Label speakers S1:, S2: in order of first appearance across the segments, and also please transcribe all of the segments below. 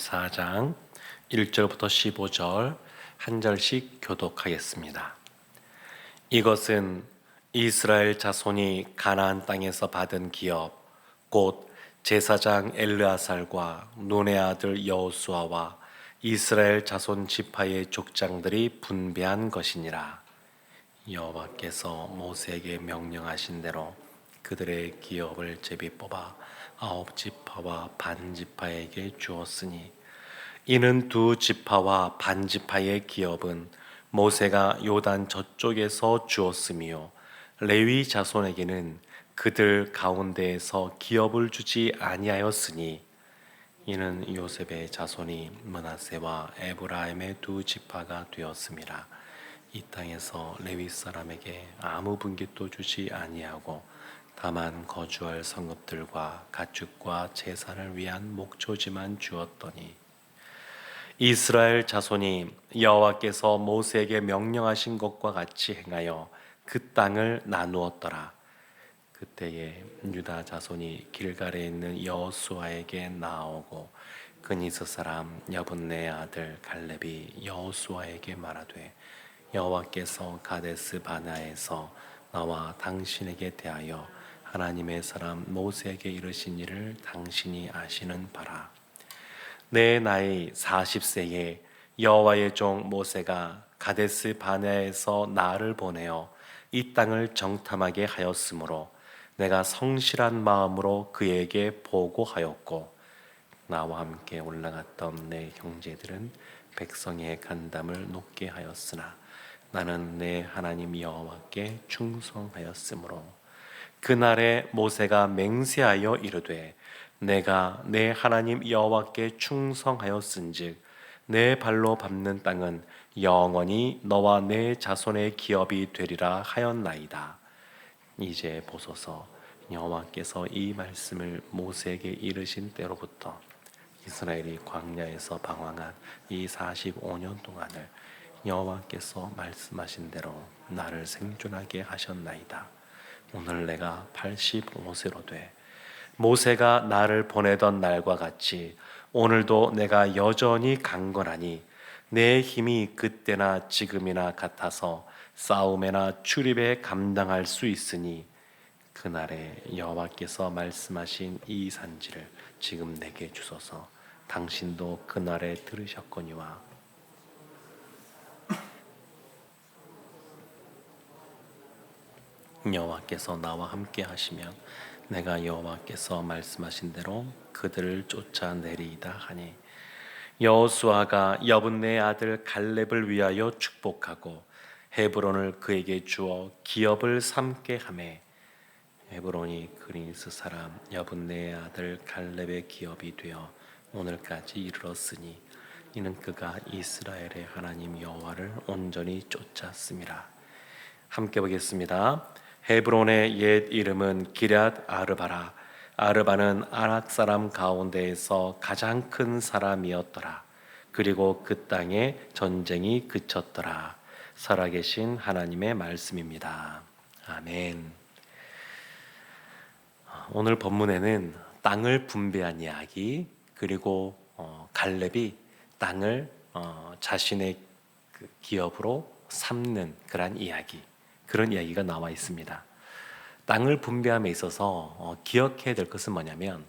S1: 34장 1절부터 15절 한 절씩 교독하겠습니다. 이것은 이스라엘 자손이 가나안 땅에서 받은 기업 곧 제사장 엘르아살과 눈의 아들 여호수아와 이스라엘 자손 지파의 족장들이 분배한 것이니라. 여호와께서 모세에게 명령하신 대로 그들의 기업을 제비 뽑아 9지파와 반지파에게 주었으니 이는 2지파와 반지파의 기업은 모세가 요단 저쪽에서 주었으며 레위 자손에게는 그들 가운데에서 기업을 주지 아니하였으니 이는 요셉의 자손이 므낫세와 에브라임의 2지파가 되었음이라. 이 땅에서 레위 사람에게 아무 분깃도 주지 아니하고 다만 거주할 성읍들과 가축과 제사를 위한 목초지만 주었더니 이스라엘 자손이 여호와께서 모세에게 명령하신 것과 같이 행하여 그 땅을 나누었더라. 그때에 유다 자손이 길갈에 있는 여호수아에게 나오고 그니스 사람 여분네 아들 갈렙이 여호수아에게 말하되 여호와께서 가데스 바네아에서 나와 당신에게 대하여 하나님의 사람 모세에게 이르신 일을 당신이 아시는 바라. 내 나이 40세에 여호와의 종 모세가 가데스 바네아에서 나를 보내어 이 땅을 정탐하게 하였으므로 내가 성실한 마음으로 그에게 보고하였고 나와 함께 올라갔던 내 형제들은 백성의 간담을 높게 하였으나 나는 내 하나님 여호와께 충성하였으므로 그날에 모세가 맹세하여 이르되 내가 내 하나님 여호와께 충성하였은즉 내 발로 밟는 땅은 영원히 너와 내 자손의 기업이 되리라 하였나이다. 이제 보소서, 여호와께서 이 말씀을 모세에게 이르신 때로부터 이스라엘이 광야에서 방황한 이 45년 동안을 여호와께서 말씀하신 대로 나를 생존하게 하셨나이다. 오늘 내가 85세로 돼 모세가 나를 보내던 날과 같이 오늘도 내가 여전히 강건하니 내 힘이 그때나 지금이나 같아서 싸움에나 출입에 감당할 수 있으니 그날에 여호와께서 말씀하신 이 산지를 지금 내게 주소서. 당신도 그날에 들으셨거니와 여호와께서 나와 함께 하시면 내가 여호와께서 말씀하신 대로 그들을 쫓아내리이다 하니 여호수아가 여분네 아들 갈렙을 위하여 축복하고 헤브론을 그에게 주어 기업을 삼게 하매 헤브론이 그니스 사람 여분네 아들 갈렙의 기업이 되어 오늘까지 이르렀으니 이는 그가 이스라엘의 하나님 여호와를 온전히 쫓았음이라. 함께 보겠습니다. 헤브론의 옛 이름은 기럇 아르바라. 아르바는 아낙 사람 가운데에서 가장 큰 사람이었더라. 그리고 그 땅에 전쟁이 그쳤더라. 살아계신 하나님의 말씀입니다. 아멘. 오늘 본문에는 땅을 분배한 이야기, 그리고 갈렙이 땅을 자신의 그 기업으로 삼는 그런 이야기, 그런 이야기가 나와 있습니다. 땅을 분배함에 있어서 기억해야 될 것은 뭐냐면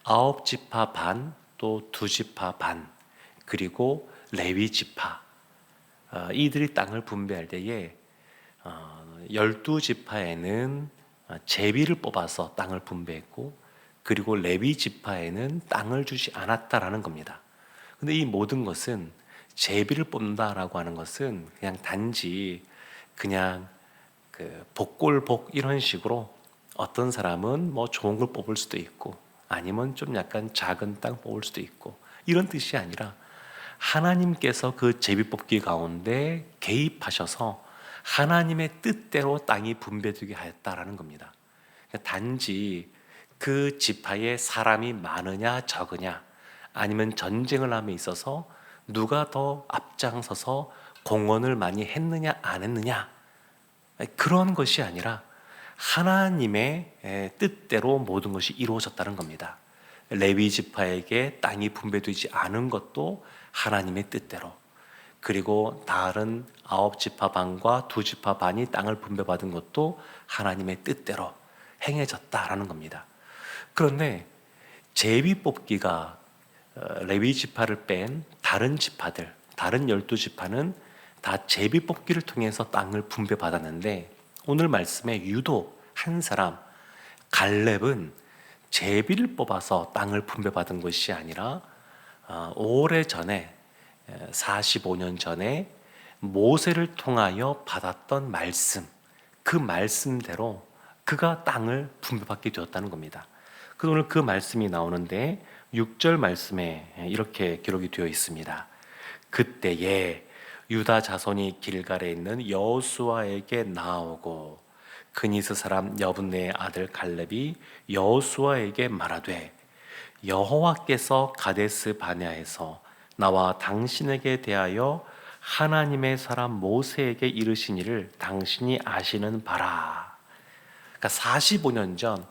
S1: 9지파 반, 또 2지파 반, 그리고 레위 지파, 이들이 땅을 분배할 때에 12지파에는 제비를 뽑아서 땅을 분배했고, 그리고 레위 지파에는 땅을 주지 않았다라는 겁니다. 근데 이 모든 것은 제비를 뽑는다라고 하는 것은 그냥 단지 그냥 그 복골복 이런 식으로 어떤 사람은 뭐 좋은 걸 뽑을 수도 있고 아니면 좀 약간 작은 땅 뽑을 수도 있고 이런 뜻이 아니라 하나님께서 그 제비 뽑기 가운데 개입하셔서 하나님의 뜻대로 땅이 분배되게 하였다라는 겁니다. 단지 그 지파에 사람이 많으냐 적으냐 아니면 전쟁을 함에 있어서 누가 더 앞장서서 공헌을 많이 했느냐 안 했느냐 그런 것이 아니라 하나님의 뜻대로 모든 것이 이루어졌다는 겁니다. 레위 지파에게 땅이 분배되지 않은 것도 하나님의 뜻대로, 그리고 다른 9지파 반과 2지파 반이 땅을 분배받은 것도 하나님의 뜻대로 행해졌다라는 겁니다. 그런데 제비 뽑기가 레위 지파를 뺀 다른 지파들, 다른 12지파는 다 제비 뽑기를 통해서 땅을 분배받았는데, 오늘 말씀에 유독 한 사람 갈렙은 제비를 뽑아서 땅을 분배받은 것이 아니라 오래전에 45년 전에 모세를 통하여 받았던 말씀, 그 말씀대로 그가 땅을 분배받게 되었다는 겁니다. 그래서 오늘 그 말씀이 나오는데 6절 말씀에 이렇게 기록이 되어 있습니다. 그때에 유다 자손이 길갈에 있는 여호수아에게 나오고 그니스 사람 여분네의 아들 갈렙이 여호수아에게 말하되 여호와께서 가데스 바네아에서 나와 당신에게 대하여 하나님의 사람 모세에게 이르신 일을 당신이 아시는 바라. 그러니까 45년 전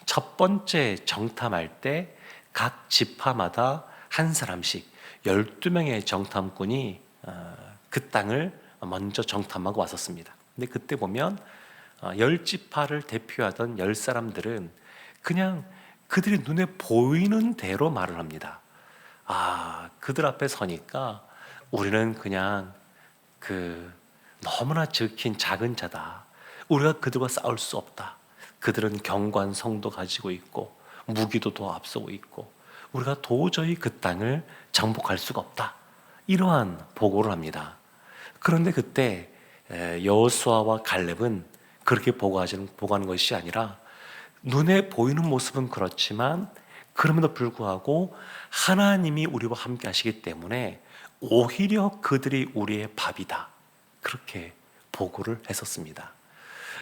S1: 첫 번째 정탐할 때 각 지파마다 한 사람씩 12명의 정탐꾼이 그 땅을 먼저 정탐하고 왔었습니다. 근데 그때 보면 10지파를 대표하던 10사람들은 그냥 그들이 눈에 보이는 대로 말을 합니다. 그들 앞에 서니까 우리는 그냥 너무나 적힌 작은 자다. 우리가 그들과 싸울 수 없다. 그들은 견고한 성도 가지고 있고 무기도 더 앞서고 있고 우리가 도저히 그 땅을 정복할 수가 없다. 이러한 보고를 합니다. 그런데 그때 여호수아와 갈렙은 그렇게 보고하는 것이 아니라, 눈에 보이는 모습은 그렇지만 그럼에도 불구하고 하나님이 우리와 함께 하시기 때문에 오히려 그들이 우리의 밥이다, 그렇게 보고를 했었습니다.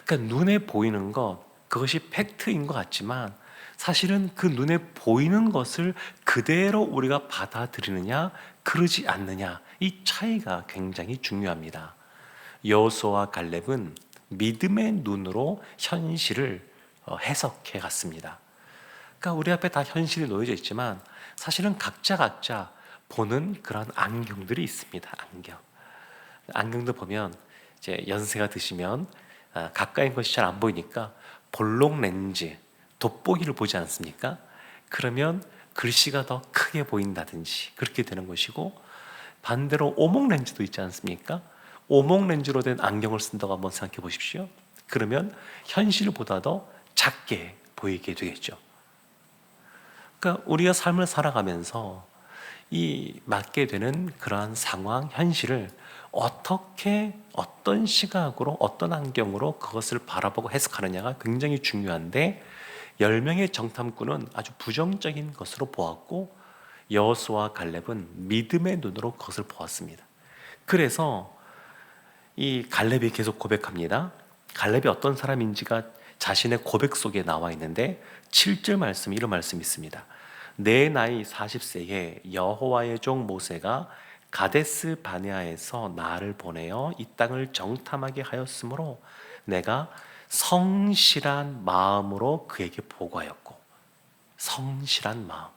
S1: 그러니까 눈에 보이는 것, 그것이 팩트인 것 같지만 사실은 그 눈에 보이는 것을 그대로 우리가 받아들이느냐 그러지 않느냐, 이 차이가 굉장히 중요합니다. 여호수아와 갈렙은 믿음의 눈으로 현실을 해석해 갔습니다. 그러니까 우리 앞에 다 현실이 놓여져 있지만 사실은 각자 보는 그런 안경들이 있습니다. 안경도 보면 이제 연세가 드시면 가까이 있는 것이 잘 안 보이니까 볼록 렌즈, 돋보기를 보지 않습니까? 그러면 글씨가 더 크게 보인다든지 그렇게 되는 것이고, 반대로 오목 렌즈도 있지 않습니까? 오목 렌즈로 된 안경을 쓴다고 한번 생각해 보십시오. 그러면 현실보다도 작게 보이게 되겠죠. 그러니까 우리가 삶을 살아가면서 이 맞게 되는 그러한 상황, 현실을 어떻게, 어떤 시각으로, 어떤 안경으로 그것을 바라보고 해석하느냐가 굉장히 중요한데, 10명의 정탐꾼은 아주 부정적인 것으로 보았고 여호수아와 갈렙은 믿음의 눈으로 그것을 보았습니다. 그래서 이 갈렙이 계속 고백합니다. 갈렙이 어떤 사람인지가 자신의 고백 속에 나와 있는데 7절 말씀에 이런 말씀이 있습니다. 내 나이 40세에 여호와의 종 모세가 가데스 바네아에서 나를 보내어 이 땅을 정탐하게 하였으므로 내가 성실한 마음으로 그에게 보고하였고. 성실한 마음,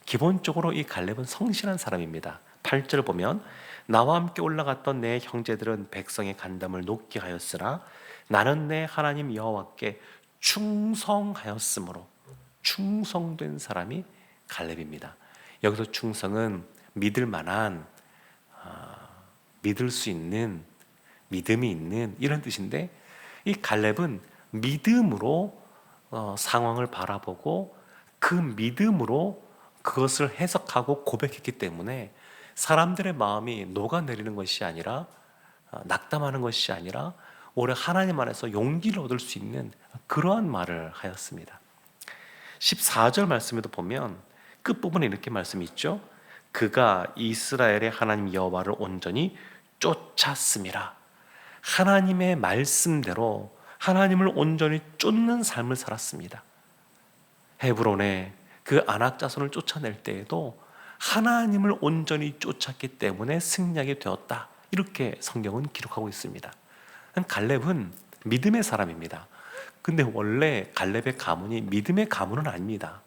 S1: 기본적으로 이 갈렙은 성실한 사람입니다. 8절 보면 나와 함께 올라갔던 내 형제들은 백성의 간담을 높게 하였으나 나는 내 하나님 여호와께 충성하였으므로. 충성된 사람이 갈렙입니다. 여기서 충성은 믿을 만한, 믿을 수 있는, 믿음이 있는 이런 뜻인데, 이 갈렙은 믿음으로 상황을 바라보고 그 믿음으로 그것을 해석하고 고백했기 때문에 사람들의 마음이 녹아내리는 것이 아니라, 낙담하는 것이 아니라 오히려 하나님 안에서 용기를 얻을 수 있는 그러한 말을 하였습니다. 14절 말씀에도 보면 끝부분에 이렇게 말씀이 있죠. 그가 이스라엘의 하나님 여호와를 온전히 쫓았음이라. 하나님의 말씀대로 하나님을 온전히 쫓는 삶을 살았습니다. 헤브론에 그 아낙 자손을 쫓아낼 때에도 하나님을 온전히 쫓았기 때문에 승리하게 되었다, 이렇게 성경은 기록하고 있습니다. 갈렙은 믿음의 사람입니다. 근데 원래 갈렙의 가문이 믿음의 가문은 아닙니다.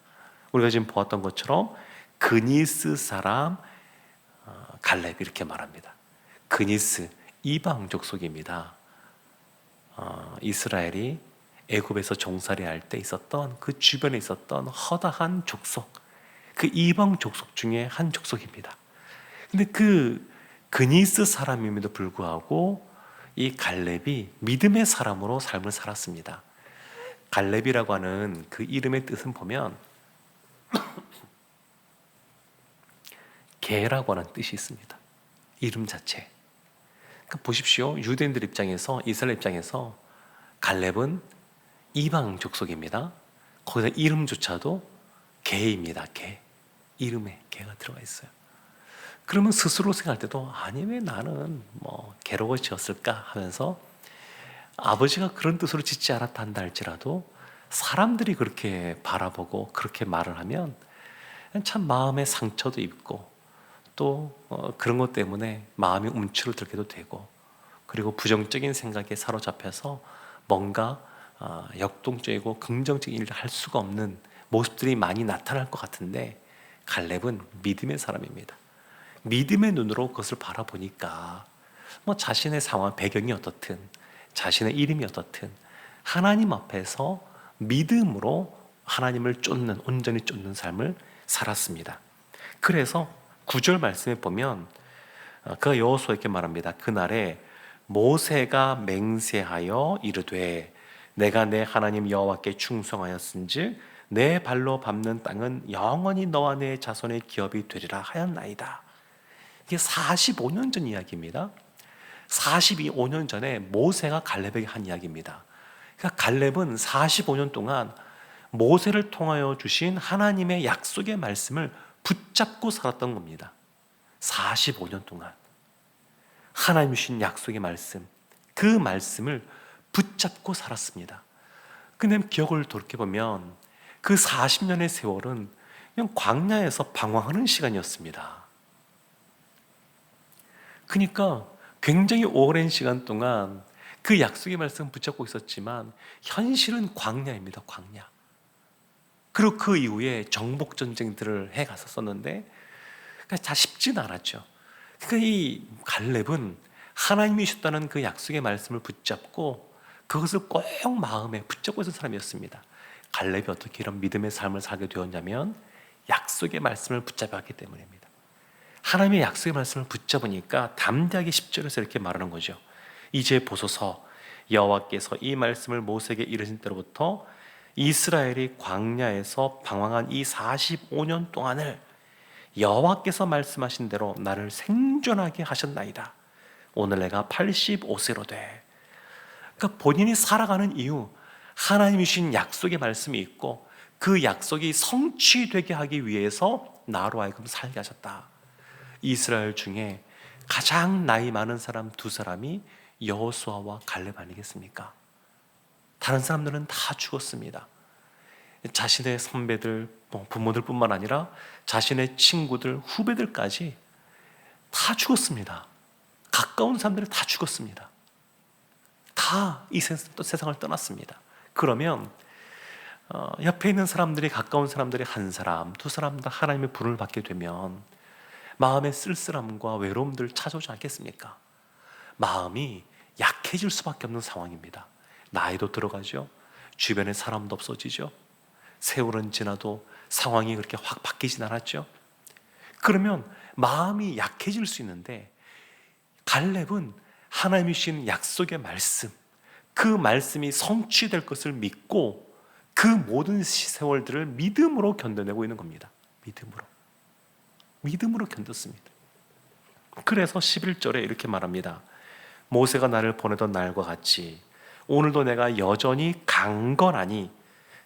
S1: 우리가 지금 보았던 것처럼 그니스 사람 갈렙 이렇게 말합니다. 그니스 이방 족속입니다. 이스라엘이 애굽에서 종살이할 때 있었던 그 주변에 있었던 허다한 족속, 그 이방 족속 중에 한 족속입니다. 근데 그 그니스 사람임에도 불구하고 이 갈렙이 믿음의 사람으로 삶을 살았습니다. 갈렙이라고 하는 그 이름의 뜻은 보면 개라고 하는 뜻이 있습니다. 이름 자체. 그러니까 보십시오. 유대인들 입장에서, 이스라엘 입장에서 갈렙은 이방 족속입니다. 거기다 이름조차도 개입니다. 개. 이름에 개가 들어가 있어요. 그러면 스스로 생각할 때도 아니 왜 나는 개라고 지었을까 하면서 아버지가 그런 뜻으로 짓지 않았다 한다 할지라도 사람들이 그렇게 바라보고 그렇게 말을 하면 참 마음에 상처도 입고 또 그런 것 때문에 마음이 움츠러들게도 되고, 그리고 부정적인 생각에 사로잡혀서 뭔가 역동적이고 긍정적인 일을 할 수가 없는 모습들이 많이 나타날 것 같은데, 갈렙은 믿음의 사람입니다. 믿음의 눈으로 그것을 바라보니까 자신의 상황, 배경이 어떻든 자신의 이름이 어떻든 하나님 앞에서 믿음으로 하나님을 쫓는, 온전히 쫓는 삶을 살았습니다. 그래서 9절 말씀에 보면 그가 여호수아에게 말합니다. 그날에 모세가 맹세하여 이르되 내가 내 하나님 여호와께 충성하였은즉 내 발로 밟는 땅은 영원히 너와 내 자손의 기업이 되리라 하였나이다. 이게 45년 전 이야기입니다. 45년 전에 모세가 갈렙에게 한 이야기입니다. 그러니까 갈렙은 45년 동안 모세를 통하여 주신 하나님의 약속의 말씀을 붙잡고 살았던 겁니다. 45년 동안 하나님 주신 약속의 말씀, 그 말씀을 붙잡고 살았습니다. 근데 기억을 돌이켜보면 그 40년의 세월은 그냥 광야에서 방황하는 시간이었습니다. 그러니까 굉장히 오랜 시간 동안 그 약속의 말씀 붙잡고 있었지만 현실은 광야입니다. 광야. 그리고 그 이후에 정복 전쟁들을 해 갔었었는데 다 쉽지는 않았죠. 그러니까 이 갈렙은 하나님이 주셨다는 그 약속의 말씀을 붙잡고 그것을 꼭 마음에 붙잡고 있는 사람이었습니다. 갈렙이 어떻게 이런 믿음의 삶을 살게 되었냐면 약속의 말씀을 붙잡았기 때문입니다. 하나님의 약속의 말씀을 붙잡으니까 담대하게 10절에서 이렇게 말하는 거죠. 이제 보소서 여호와께서 이 말씀을 모세에게 이르신 때로부터 이스라엘이 광야에서 방황한 이 45년 동안을 여호와께서 말씀하신 대로 나를 생존하게 하셨나이다. 오늘 내가 85세로 돼. 그러니까 본인이 살아가는 이유, 하나님이 주신 약속의 말씀이 있고 그 약속이 성취되게 하기 위해서 나로 하여금 살게 하셨다. 이스라엘 중에 가장 나이 많은 사람 두 사람이 여호수아와 갈렙 아니겠습니까? 다른 사람들은 다 죽었습니다. 자신의 선배들, 부모들뿐만 아니라 자신의 친구들, 후배들까지 다 죽었습니다. 가까운 사람들이 다 죽었습니다. 다 이 세상을 떠났습니다. 그러면 옆에 있는 사람들이, 가까운 사람들이 한 사람, 두 사람 다 하나님의 불을 받게 되면 마음의 쓸쓸함과 외로움들 찾아오지 않겠습니까? 마음이 약해질 수밖에 없는 상황입니다. 나이도 들어가죠. 주변에 사람도 없어지죠. 세월은 지나도 상황이 그렇게 확 바뀌진 않았죠. 그러면 마음이 약해질 수 있는데 갈렙은 하나님이 주신 약속의 말씀, 그 말씀이 성취될 것을 믿고 그 모든 세월들을 믿음으로 견뎌내고 있는 겁니다. 믿음으로 견뎠습니다. 그래서 11절에 이렇게 말합니다. 모세가 나를 보내던 날과 같이 오늘도 내가 여전히 강건하니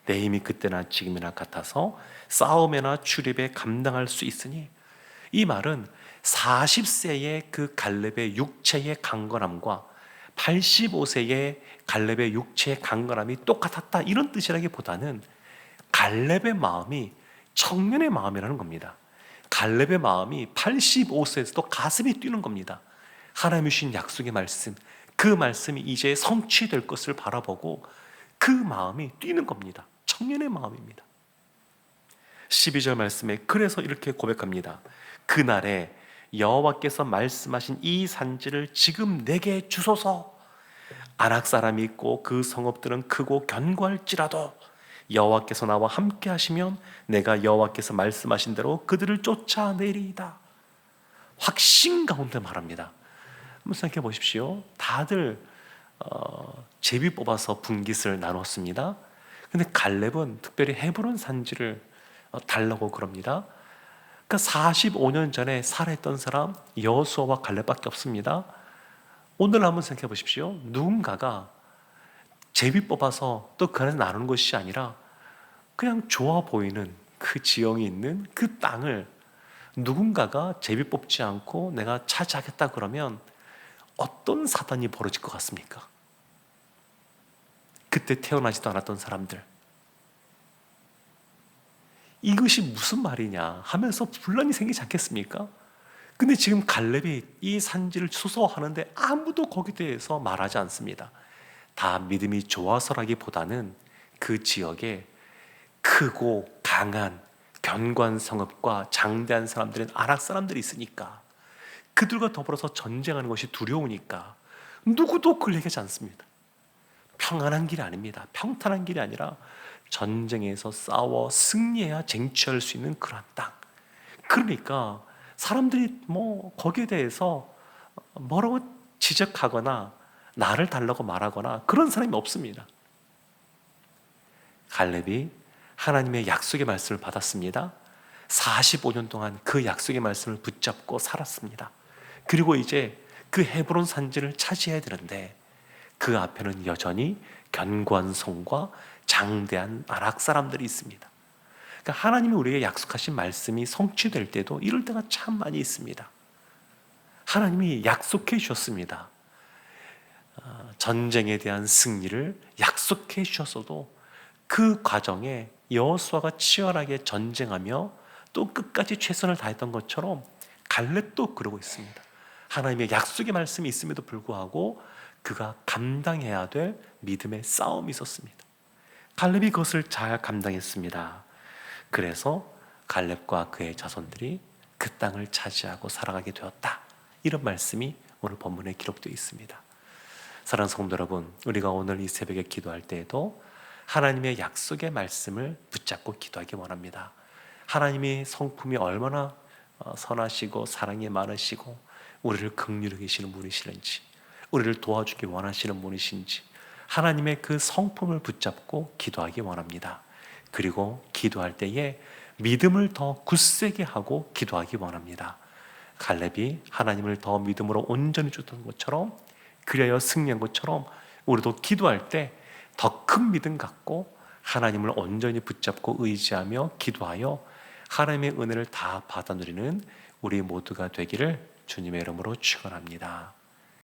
S1: 내 힘이 그때나 지금이나 같아서 싸움이나 출입에 감당할 수 있으니, 이 말은 40세의 그 갈렙의 육체의 강건함과 85세의 갈렙의 육체의 강건함이 똑같았다, 이런 뜻이라기보다는 갈렙의 마음이 청년의 마음이라는 겁니다. 갈렙의 마음이 85세에서도 가슴이 뛰는 겁니다. 하나님이 주신 약속의 말씀, 그 말씀이 이제 성취될 것을 바라보고 그 마음이 뛰는 겁니다. 청년의 마음입니다. 12절 말씀에 그래서 이렇게 고백합니다. 그날에 여호와께서 말씀하신 이 산지를 지금 내게 주소서. 아낙 사람이 있고 그 성읍들은 크고 견고할지라도 여호와께서 나와 함께 하시면 내가 여호와께서 말씀하신 대로 그들을 쫓아내리이다. 확신 가운데 말합니다. 한번 생각해 보십시오. 다들 제비 뽑아서 분깃을 나눴습니다. 근데 갈렙은 특별히 헤브론 산지를 달라고 그럽니다. 그러니까 45년 전에 살아있던 사람 여호수아와 갈렙밖에 없습니다. 오늘 한번 생각해 보십시오. 누군가가 제비 뽑아서 또 그 안에서 나누는 것이 아니라 그냥 좋아 보이는 그 지형이 있는 그 땅을 누군가가 제비 뽑지 않고 내가 차지하겠다 그러면 어떤 사단이 벌어질 것 같습니까? 그때 태어나지도 않았던 사람들, 이것이 무슨 말이냐 하면서 분란이 생기지 않겠습니까? 근데 지금 갈렙이 이 산지를 수소하는데 아무도 거기에 대해서 말하지 않습니다. 다 믿음이 좋아서라기보다는 그 지역에 크고 강한 견고한 성읍과 장대한 사람들은 아낙 사람들이 있으니까, 그들과 더불어서 전쟁하는 것이 두려우니까 누구도 그를 얘기하지 않습니다. 평안한 길이 아닙니다. 평탄한 길이 아니라 전쟁에서 싸워 승리해야 쟁취할 수 있는 그런 땅. 그러니까 사람들이 거기에 대해서 뭐라고 지적하거나 나를 달라고 말하거나 그런 사람이 없습니다. 갈렙이 하나님의 약속의 말씀을 받았습니다. 45년 동안 그 약속의 말씀을 붙잡고 살았습니다. 그리고 이제 그 헤브론 산지를 차지해야 되는데 그 앞에는 여전히 견고한 성과 장대한 아낙 사람들이 있습니다. 그러니까 하나님이 우리에게 약속하신 말씀이 성취될 때도 이럴 때가 참 많이 있습니다. 하나님이 약속해 주셨습니다. 전쟁에 대한 승리를 약속해 주셨어도 그 과정에 여호수아가 치열하게 전쟁하며 또 끝까지 최선을 다했던 것처럼 갈렙도 그러고 있습니다. 하나님의 약속의 말씀이 있음에도 불구하고 그가 감당해야 될 믿음의 싸움이 있었습니다. 갈렙이 그것을 잘 감당했습니다. 그래서 갈렙과 그의 자손들이 그 땅을 차지하고 살아가게 되었다. 이런 말씀이 오늘 본문에 기록되어 있습니다. 사랑하는 성도 여러분, 우리가 오늘 이 새벽에 기도할 때에도 하나님의 약속의 말씀을 붙잡고 기도하기 원합니다. 하나님의 성품이 얼마나 선하시고 사랑이 많으시고 우리를 긍휼히 계시는 분이시는지, 우리를 도와주기 원하시는 분이신지 하나님의 그 성품을 붙잡고 기도하기 원합니다. 그리고 기도할 때에 믿음을 더 굳세게 하고 기도하기 원합니다. 갈렙이 하나님을 더 믿음으로 온전히 쫓던 것처럼, 그래야 승리한 것처럼 우리도 기도할 때 더 큰 믿음 갖고 하나님을 온전히 붙잡고 의지하며 기도하여 하나님의 은혜를 다 받아 누리는 우리 모두가 되기를 주님의 이름으로 축원합니다.